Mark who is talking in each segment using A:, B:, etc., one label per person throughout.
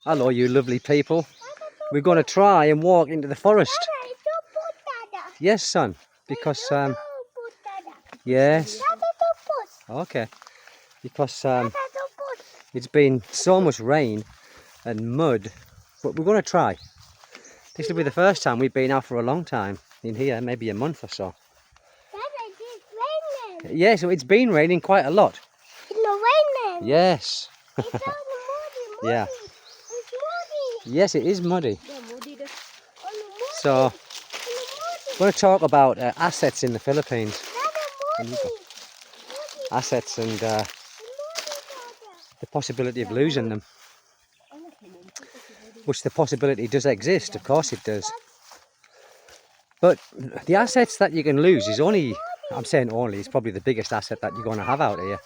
A: Hello, you lovely people. We're going to try and walk into the forest. Yes, son. Because, yes. Okay. Because it's been so much rain and mud. But we're going to try. This will be the first time we've been out for a long time in here, maybe a month or so. Yeah, so it's been raining quite a lot.
B: It's not raining.
A: Yes.
B: It's all muddy.
A: Yeah.
B: It's muddy.
A: Yes, it is muddy.
B: Muddy.
A: So, we're going to talk about assets in the Philippines. Assets and the possibility of losing them. Which the possibility does exist, of course it does. But the assets that you can lose is only, I'm saying only, it's probably the biggest asset that you're going to have out here,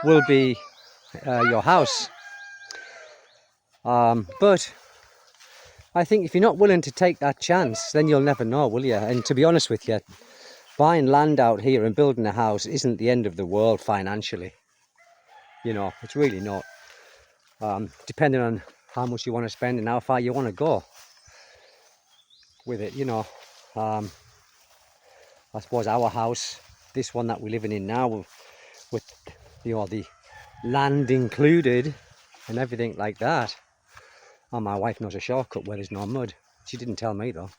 A: will be your house. But I think if you're not willing to take that chance, then you'll never know, will you? And to be honest with you, buying land out here and building a house isn't the end of the world financially. You know, it's really not. Depending on how much you want to spend and how far you want to go with it, you know. I suppose our house, this one that we're living in now, with you know, the land included and everything like that. Oh, my wife knows a shortcut where there's no mud. She didn't tell me though.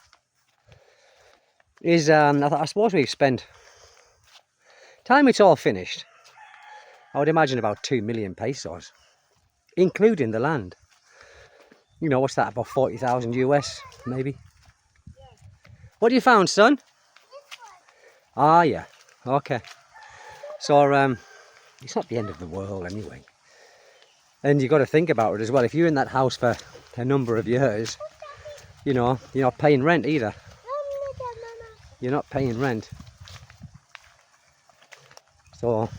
A: Is I suppose we spend time it's all finished. I would imagine about 2 million pesos, including the land. You know, what's that? About 40,000 US, maybe. What have you found, son? Ah, yeah. Okay. So it's not the end of the world anyway. And you've got to think about it as well. If you're in that house for a number of years, you know, you're not paying rent either. You're not paying rent. So,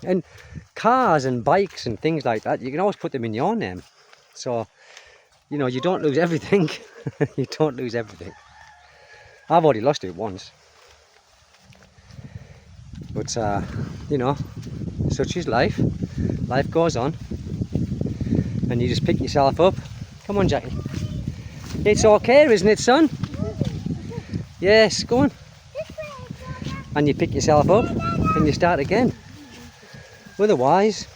A: and cars and bikes and things like that, you can always put them in your name. So, you know, you don't lose everything. You don't lose everything. I've already lost it once. But, you know, such is life. Life goes on. And you just pick yourself up. Come on, Jackie. It's okay, isn't it, son? Yes, go on. And you pick yourself up and you start again. Otherwise,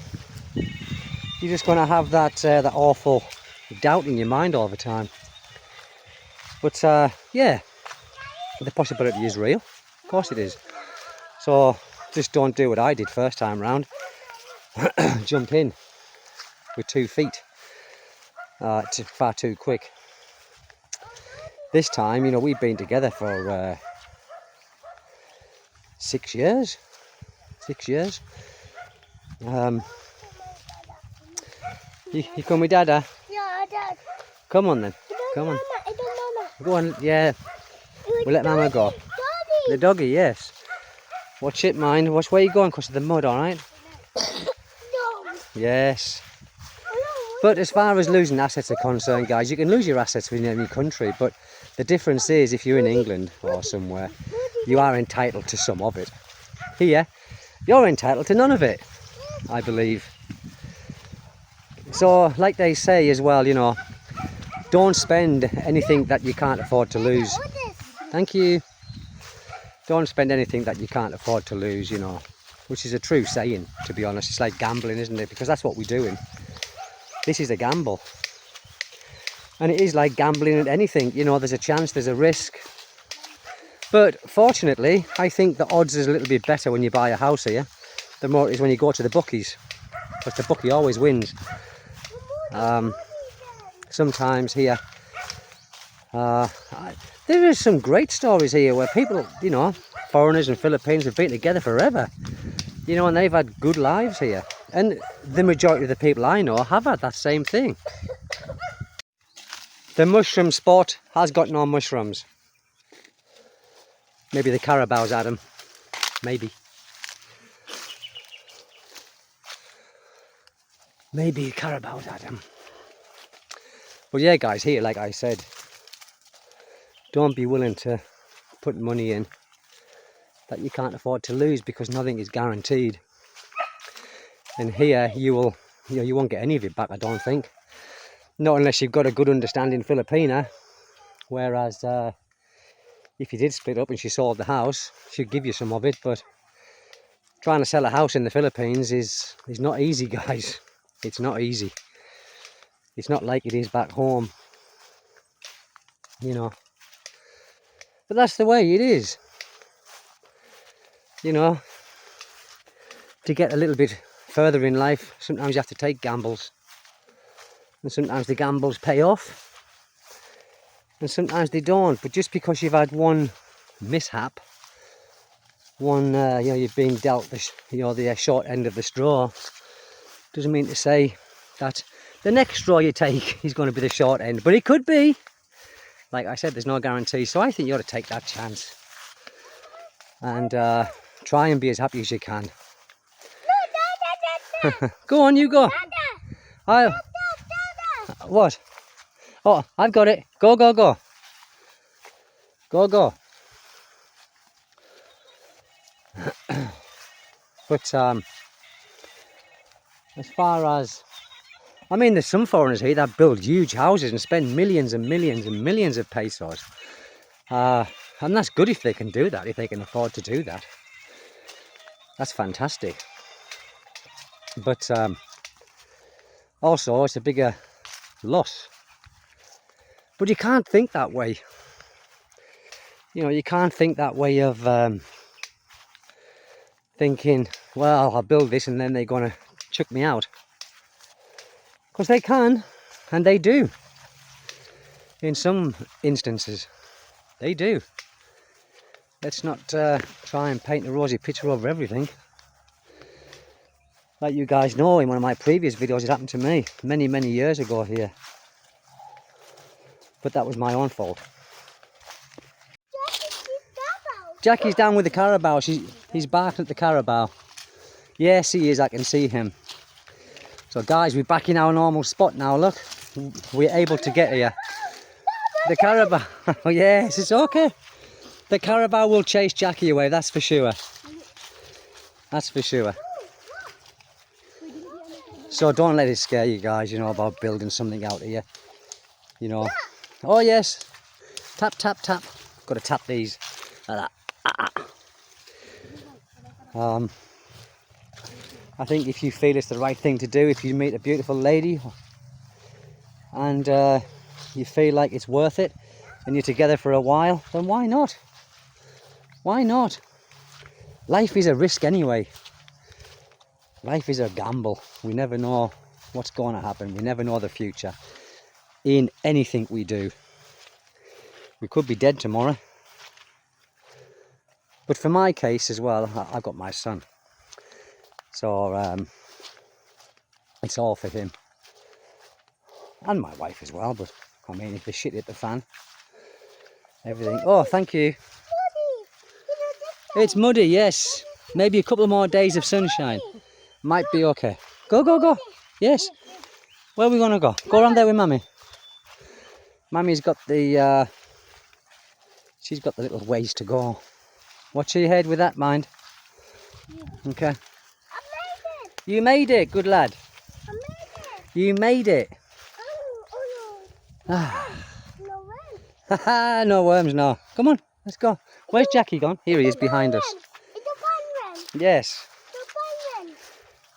A: you're just going to have that that awful doubt in your mind all the time. But yeah, the possibility is real. Of course it is. So just don't do what I did first time round. Jump in with 2 feet. It's far too quick. This time, you know, we've been together for 6 years. 6 years. You come with Dada?
B: Yeah, Dad.
A: Come on then. Come on.
B: I don't Mama.
A: Go on. Yeah. We'll let Mama go.
B: Daddy.
A: The doggy, yes. Watch it, mind. Watch where you're going because of the mud, alright?
B: No.
A: Yes. But as far as losing assets are concerned, guys, you can lose your assets within any country, but the difference is if you're in England or somewhere, you are entitled to some of it. Here, you're entitled to none of it, I believe. So, like they say as well, you know, don't spend anything that you can't afford to lose. Thank you. Don't spend anything that you can't afford to lose, you know, which is a true saying, to be honest. It's like gambling, isn't it? Because that's what we're doing. This is a gamble. And it is like gambling at anything. You know, there's a chance, there's a risk. But fortunately, I think the odds is a little bit better when you buy a house here than more it is when you go to the bookies. Because the bookie always wins. Sometimes here, there is some great stories here where people, you know, foreigners and Filipinos have been together forever. You know, and they've had good lives here. And the majority of the people I know have had that same thing. The mushroom spot has got no mushrooms. Maybe the Carabao's had them. Maybe. Maybe Carabao's had them. But yeah, guys, here, like I said, don't be willing to put money in that you can't afford to lose because nothing is guaranteed. And here you will, you know, you won't get any of it back, I don't think. Not unless you've got a good understanding Filipina. Whereas if you did split up and she sold the house, she'd give you some of it. But trying to sell a house in the Philippines is not easy, guys. It's not easy. It's not like it is back home, you know. But that's the way it is. You know, to get a little bit further in life, sometimes you have to take gambles. And sometimes the gambles pay off. And sometimes they don't. But just because you've had one mishap, one, you know, you're being dealt the short end of the straw, doesn't mean to say that the next straw you take is going to be the short end. But it could be. Like I said, there's no guarantee. So I think you ought to take that chance. And try and be as happy as you can. Go on, you go. I'll... What? Oh, I've got it. Go, go, go. Go, go. But as far as... I mean, there's some foreigners here that build huge houses and spend millions and millions and millions of pesos. And that's good if they can do that, if they can afford to do that. That's fantastic. But also, it's a bigger loss. But you can't think that way. You know, you can't think that way of thinking, well, I'll build this and then they're going to chuck me out. Because they can, and they do. In some instances, they do. Let's not try and paint a rosy picture over everything. Like you guys know, in one of my previous videos, it happened to me many, many years ago here. But that was my own fault. Jackie's down with the carabao. He's barking at the carabao. Yes, he is. I can see him. So guys, we're back in our normal spot now. Look, we're able to get here. The carabao. Oh yes, it's okay. The carabao will chase Jackie away. That's for sure. That's for sure. So don't let it scare you guys, you know, about building something out here. You know. Oh yes. Tap, tap, tap. Got to tap these. Like that. I think if you feel it's the right thing to do, if you meet a beautiful lady and you feel like it's worth it and you're together for a while, then why not? Why not? Life is a risk anyway. Life is a gamble. We never know what's going to happen. We never know the future in anything we do. We could be dead tomorrow. But for my case as well, I've got my son. So it's all for him. And my wife as well, but I mean, if the shit hit the fan, everything. Oh, thank you. It's muddy, yes. Maybe a couple more days of sunshine. Might be okay. Go, go, go. Yes. Where are we going to go? Go around there with Mummy. Mummy's got the... she's got the little ways to go. Watch your head with that, mind. Okay.
B: I made it.
A: You made it, good lad.
B: I made it.
A: You made it.
B: Oh no. No worms.
A: Haha, no worms, no. Come on, let's go. Where's Jackie gone? Here he is behind us.
B: It's a fun one.
A: Yes.
B: It's a fun one.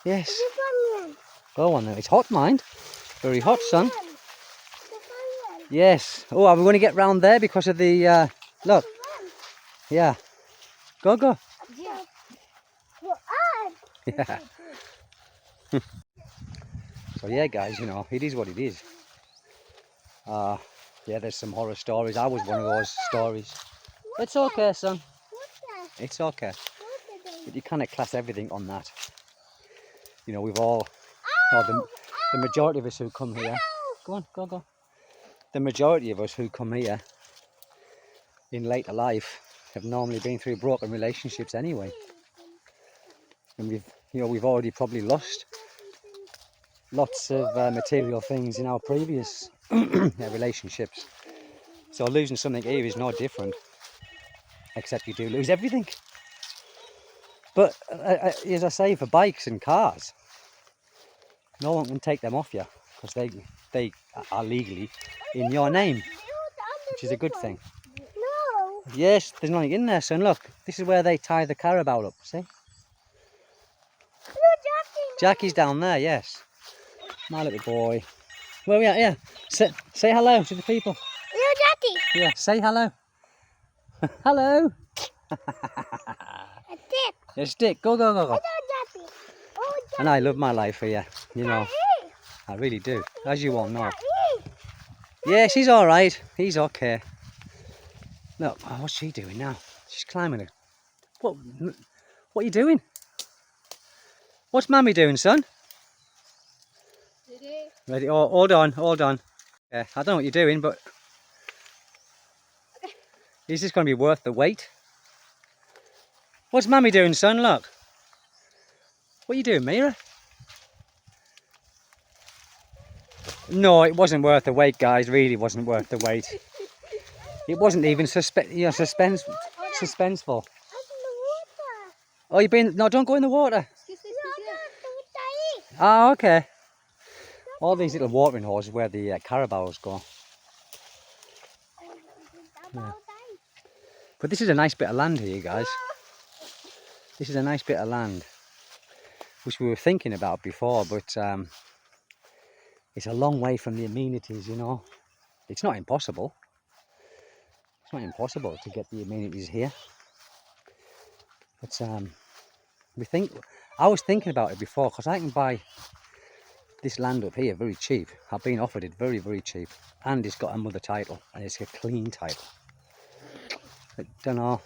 A: Yes.
B: It's a fun one.
A: Go on there. It's hot, mind. Very hot, son.
B: It's a fun one.
A: Yes. Oh, are we going to get round there because of the... look. Yeah. Go, go.
B: Yeah.
A: Yeah. So yeah, guys, you know, it is what it is. Yeah, there's some horror stories. I was one of those stories. It's okay, son. It's okay. But you kind of class everything on that. You know, we've all, the majority of us who come here. Go on, go, go. The majority of us who come here in later life have normally been through broken relationships anyway. And we've already probably lost lots of material things in our previous relationships. So losing something here is no different, except you do lose everything. But as I say, for bikes and cars, no one can take them off you because they are legally in your name, which is a good thing.
B: No.
A: Yes, there's nothing in there, son. Look, this is where they tie the Carabao up, see?
B: No, Jackie.
A: Jackie's down there, yes. My little boy. Where are we at? Yeah. Say hello to the people.
B: No, Jackie.
A: Yeah, say hello. Hello.
B: A tip.
A: Yeah, stick. Go, go, go, go.
B: No, Jackie. Oh, Jackie.
A: And I love my life here, you know.
B: Jackie.
A: I really do, as you all know.
B: Jackie.
A: Yeah, she's all right. He's okay. Look, oh, what's she doing now? She's climbing it. What are you doing? What's Mammy doing, son? Ready? Oh, hold on, hold on. Yeah, I don't know what you're doing, but is this going to be worth the wait? What's Mammy doing, son? Look. What are you doing, Mira? No, it wasn't worth the wait, guys. Really wasn't worth the wait. It wasn't even suspenseful.
B: I'm in the water.
A: Oh, you've been... No, don't go in the water.
B: No, don't die.
A: Oh, okay. All these little watering holes is where the carabaos go. Yeah. But this is a nice bit of land here, guys. This is a nice bit of land, which we were thinking about before, but it's a long way from the amenities, you know. It's not impossible. It's not impossible to get the amenities here. But I was thinking about it before, because I can buy this land up here very cheap. I've been offered it very, very cheap. And it's got a mother title, and it's a clean title. I don't know.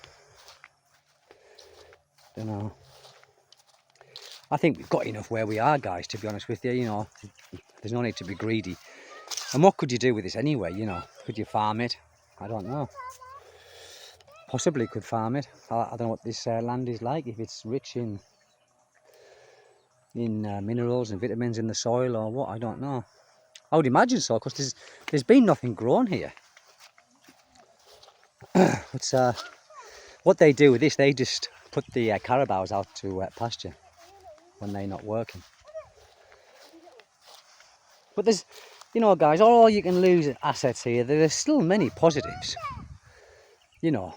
A: I think we've got enough where we are, guys, to be honest with you. You know, there's no need to be greedy. And what could you do with this anyway, you know? Could you farm it? I don't know. Possibly could farm it. I don't know what this land is like, if it's rich in minerals and vitamins in the soil or what, I don't know. I would imagine so, because there's been nothing grown here. But what they do with this, they just put the carabaos out to pasture when they're not working. But there's, you know, guys, all you can lose assets here, there's still many positives. You know,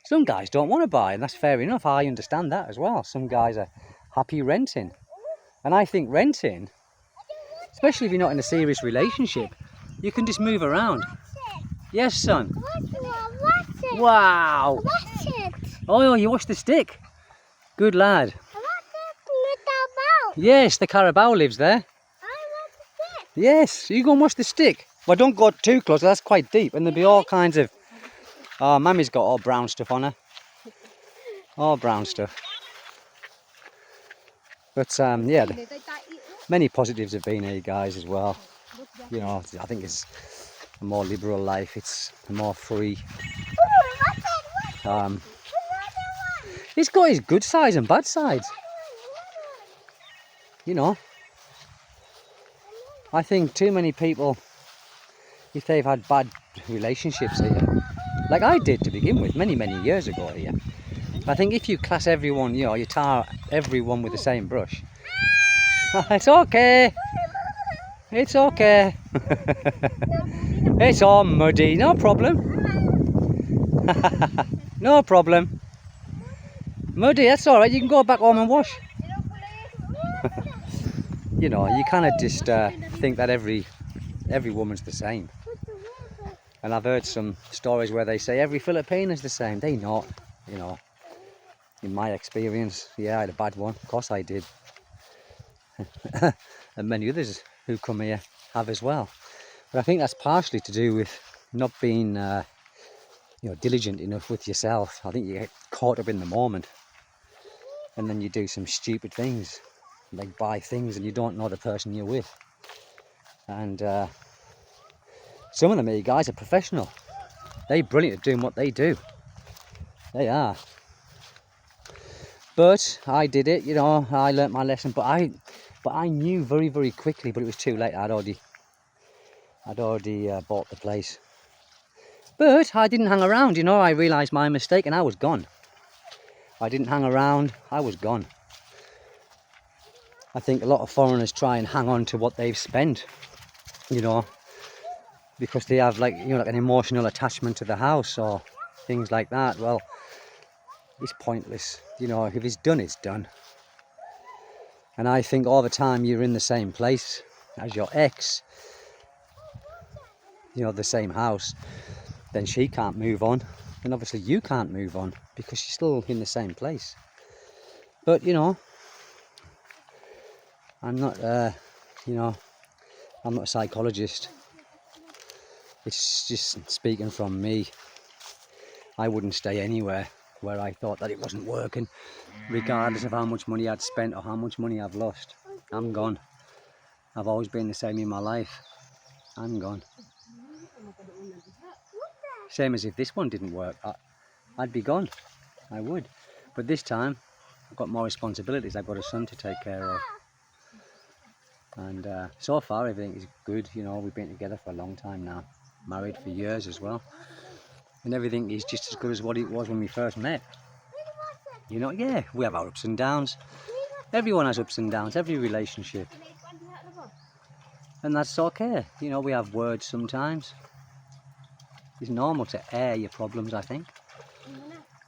A: some guys don't want to buy, and that's fair enough. I understand that as well. Some guys are happy renting. And I think renting, especially if you're not in a serious relationship, you can just move around. Yes, son.
B: Watch it.
A: Wow.
B: Watch it.
A: Oh, you watched the stick. Good lad.
B: Watch it. Little
A: Yes, the carabao lives there.
B: I want to sit.
A: Yes, you go and watch the stick. Well, don't go too close, that's quite deep, and there'll be all kinds of... Oh, Mammy's got all brown stuff on her. All brown stuff. But, yeah, many positives have been here, guys, as well. You know, I think it's a more liberal life, it's a more free. It's got its good sides and bad sides. You know, I think too many people, if they've had bad relationships here, like I did to begin with many years ago here, I think if you class everyone, you know, you tar everyone with the same brush, it's okay, it's okay. It's all muddy, no problem. No problem. Muddy, that's alright, you can go back home and wash. You know, you kind of just think that every woman's the same. And I've heard some stories where they say every Filipino is the same. They're not, you know. In my experience, yeah, I had a bad one. Of course I did. And many others who come here have as well. But I think that's partially to do with not being, you know, diligent enough with yourself. I think you get caught up in the moment. And then you do some stupid things. Like buy things and you don't know the person you're with. And some of them here guys are professional. They're brilliant at doing what they do. They are. But I did it, you know, I learnt my lesson, but I knew very quickly, but it was too late. I'd already bought the place. But I didn't hang around, you know, I realised my mistake and I was gone. I didn't hang around, I was gone. I think a lot of foreigners try and hang on to what they've spent. you know, because they have like, you know, like an emotional attachment to the house or things like that. Well, it's pointless, you know. If it's done, it's done. And I think all the time you're in the same place as your ex, you know, the same house, then she can't move on, and obviously you can't move on because you're still in the same place. But you know, I'm not you know, I'm not a psychologist. It's just speaking from me. I wouldn't stay anywhere where I thought that it wasn't working, regardless of how much money I'd spent or how much money I've lost. I'm gone. I've always been the same in my life. I'm gone. Same as if this one didn't work, I'd be gone. I would. But this time, I've got more responsibilities. I've got a son to take care of. And so far, everything is good. You know, we've been together for a long time now. Married for years as well. And everything is just as good as what it was when we first met. You know, yeah, we have our ups and downs. Everyone has ups and downs, every relationship. And that's okay. You know, we have words sometimes. It's normal to air your problems, I think.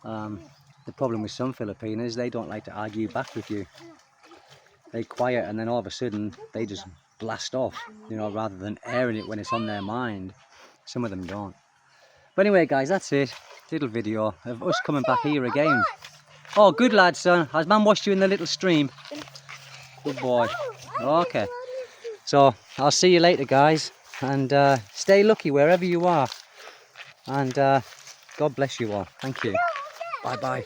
A: The problem with some Filipinos, they don't like to argue back with you. They quiet and then all of a sudden they just blast off, you know, rather than airing it when it's on their mind. Some of them don't. But anyway, guys, that's it. Little video of us coming back here again. Oh, good lad, son. Has Mum washed you in the little stream? Good boy. Okay. So, I'll see you later, guys. And stay lucky wherever you are. And God bless you all. Thank you. Bye-bye.